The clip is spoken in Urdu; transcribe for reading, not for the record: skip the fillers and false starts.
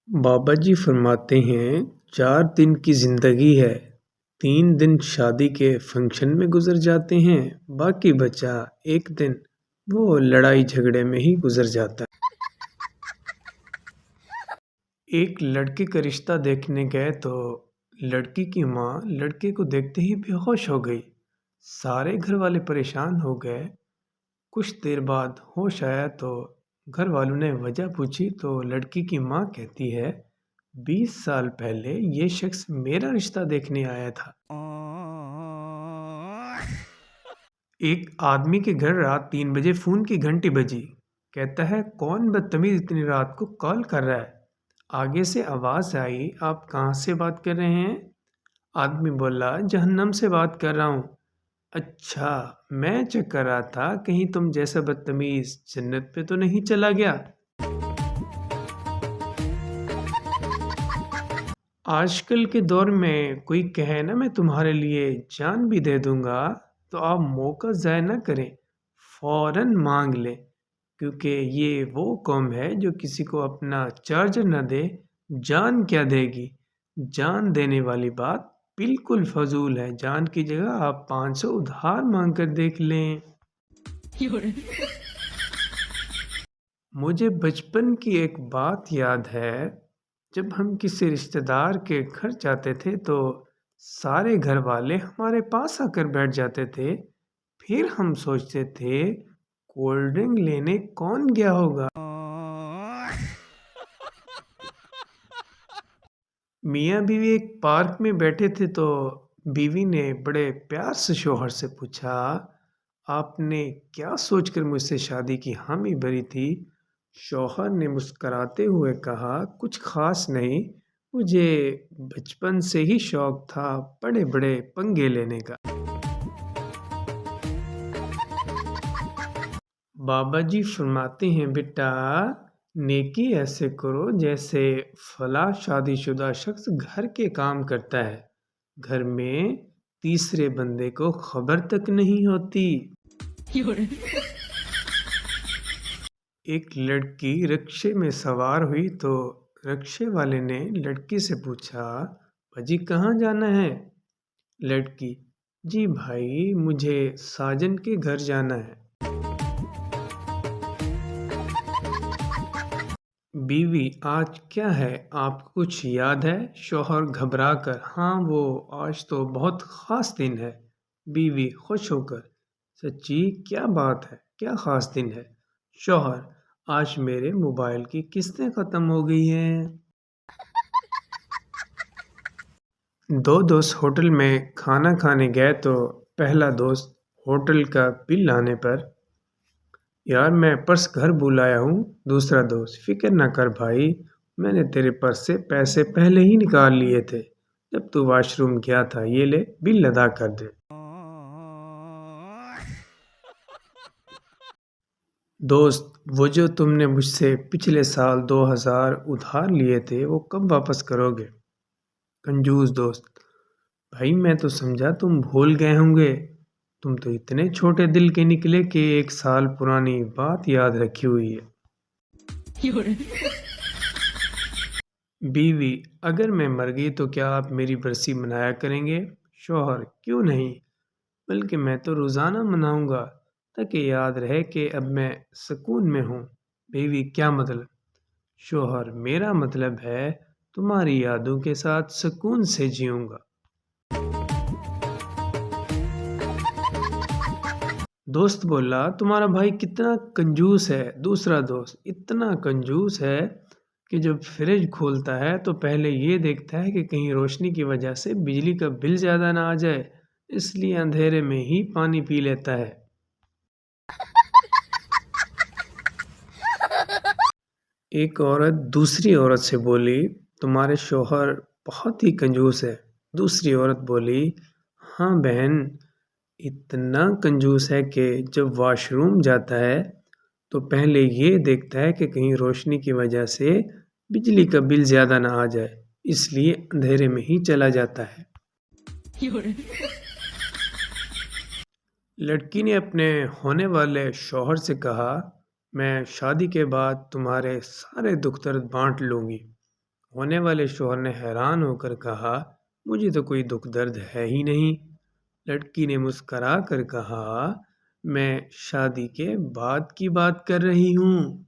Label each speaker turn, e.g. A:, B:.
A: بابا جی فرماتے ہیں 4 دن کی زندگی ہے، 3 دن شادی کے فنکشن میں گزر جاتے ہیں، باقی بچا 1 دن وہ لڑائی جھگڑے میں ہی گزر جاتا ہے۔ ایک لڑکے کا رشتہ دیکھنے گئے تو لڑکی کی ماں لڑکے کو دیکھتے ہی بے ہوش ہو گئی۔ سارے گھر والے پریشان ہو گئے۔ کچھ دیر بعد ہوش آیا تو گھر والوں نے وجہ پوچھی تو لڑکی کی ماں کہتی ہے 20 سال پہلے یہ شخص میرا رشتہ دیکھنے آیا تھا۔ ایک آدمی کے گھر رات 3 بجے فون کی گھنٹی بجی۔ کہتا ہے کون بدتمیز اتنی رات کو کال کر رہا ہے؟ آگے سے آواز آئی آپ کہاں سے بات کر رہے ہیں؟ آدمی بولا جہنم سے بات کر رہا ہوں۔ اچھا میں چیک کر رہا تھا کہیں تم جیسا بدتمیز جنت پہ تو نہیں چلا گیا۔ آج کل کے دور میں کوئی کہے نا میں تمہارے لیے جان بھی دے دوں گا تو آپ موقع ضائع نہ کریں، فوراً مانگ لیں، کیونکہ یہ وہ قوم ہے جو کسی کو اپنا چارجر نہ دے جان کیا دے گی۔ جان دینے والی بات بالکل فضول ہے، جان کی جگہ آپ 500 ادھار مانگ کر دیکھ لیں۔ مجھے بچپن کی ایک بات یاد ہے، جب ہم کسی رشتہ دار کے گھر جاتے تھے تو سارے گھر والے ہمارے پاس آ کر بیٹھ جاتے تھے، پھر ہم سوچتے تھے کولڈ ڈرنک لینے کون گیا ہوگا۔ میاں بیوی ایک پارک میں بیٹھے تھے تو بیوی نے بڑے پیار سے شوہر سے پوچھا آپ نے کیا سوچ کر مجھ سے شادی کی حامی بھری تھی؟ شوہر نے مسکراتے ہوئے کہا کچھ خاص نہیں، مجھے بچپن سے ہی شوق تھا بڑے بڑے پنگے لینے کا۔ بابا جی فرماتے ہیں بیٹا نیکی ایسے کرو جیسے فلاں شادی شدہ شخص گھر کے کام کرتا ہے، گھر میں تیسرے بندے کو خبر تک نہیں ہوتی۔ ایک لڑکی رکشے میں سوار ہوئی تو رکشے والے نے لڑکی سے پوچھا بھاجی کہاں جانا ہے؟ لڑکی جی بھائی مجھے ساجن کے گھر جانا ہے۔ بیوی آج کیا ہے آپ کو کچھ یاد ہے؟ شوہر گھبرا کر ہاں وہ آج تو بہت خاص دن ہے۔ بیوی خوش ہو کر سچی کیا بات ہے، کیا خاص دن ہے؟ شوہر آج میرے موبائل کی قسطیں ختم ہو گئی ہیں۔ دو دوست ہوٹل میں کھانا کھانے گئے تو پہلا دوست ہوٹل کا بل آنے پر یار میں پرس گھر بھول آیا ہوں، دوسرا دوست فکر نہ کر بھائی میں نے تیرے پرس سے پیسے پہلے ہی نکال لیے تھے جب تو واش روم گیا تھا، یہ لے بل ادا کر دے۔ دوست وہ جو تم نے مجھ سے پچھلے سال 2000 ادھار لیے تھے وہ کب واپس کرو گے؟ کنجوس دوست بھائی میں تو سمجھا تم بھول گئے ہوں گے، تم تو اتنے چھوٹے دل کے نکلے کہ 1 سال پرانی بات یاد رکھی ہوئی ہے۔ بیوی اگر میں مر گئی تو کیا آپ میری برسی منایا کریں گے؟ شوہر کیوں نہیں، بلکہ میں تو روزانہ مناؤں گا تاکہ یاد رہے کہ اب میں سکون میں ہوں۔ بیوی کیا مطلب؟ شوہر میرا مطلب ہے تمہاری یادوں کے ساتھ سکون سے جیوں گا۔ دوست بولا تمہارا بھائی کتنا کنجوس ہے، دوسرا دوست اتنا کنجوس ہے کہ جب فریج کھولتا ہے تو پہلے یہ دیکھتا ہے کہ کہیں روشنی کی وجہ سے بجلی کا بل زیادہ نہ آ جائے، اس لیے اندھیرے میں ہی پانی پی لیتا ہے۔ ایک عورت دوسری عورت سے بولی تمہارے شوہر بہت ہی کنجوس ہے۔ دوسری عورت بولی ہاں بہن اتنا کنجوس ہے کہ جب واش روم جاتا ہے تو پہلے یہ دیکھتا ہے کہ کہیں روشنی کی وجہ سے بجلی کا بل زیادہ نہ آ جائے، اس لیے اندھیرے میں ہی چلا جاتا ہے۔ لڑکی نے اپنے ہونے والے شوہر سے کہا میں شادی کے بعد تمہارے سارے دکھ درد بانٹ لوں گی، ہونے والے شوہر نے حیران ہو کر کہا، مجھے تو کوئی دکھ درد ہے ہی نہیں۔ لڑکی نے مسکرا کر کہا، میں شادی کے بعد کی بات کر رہی ہوں۔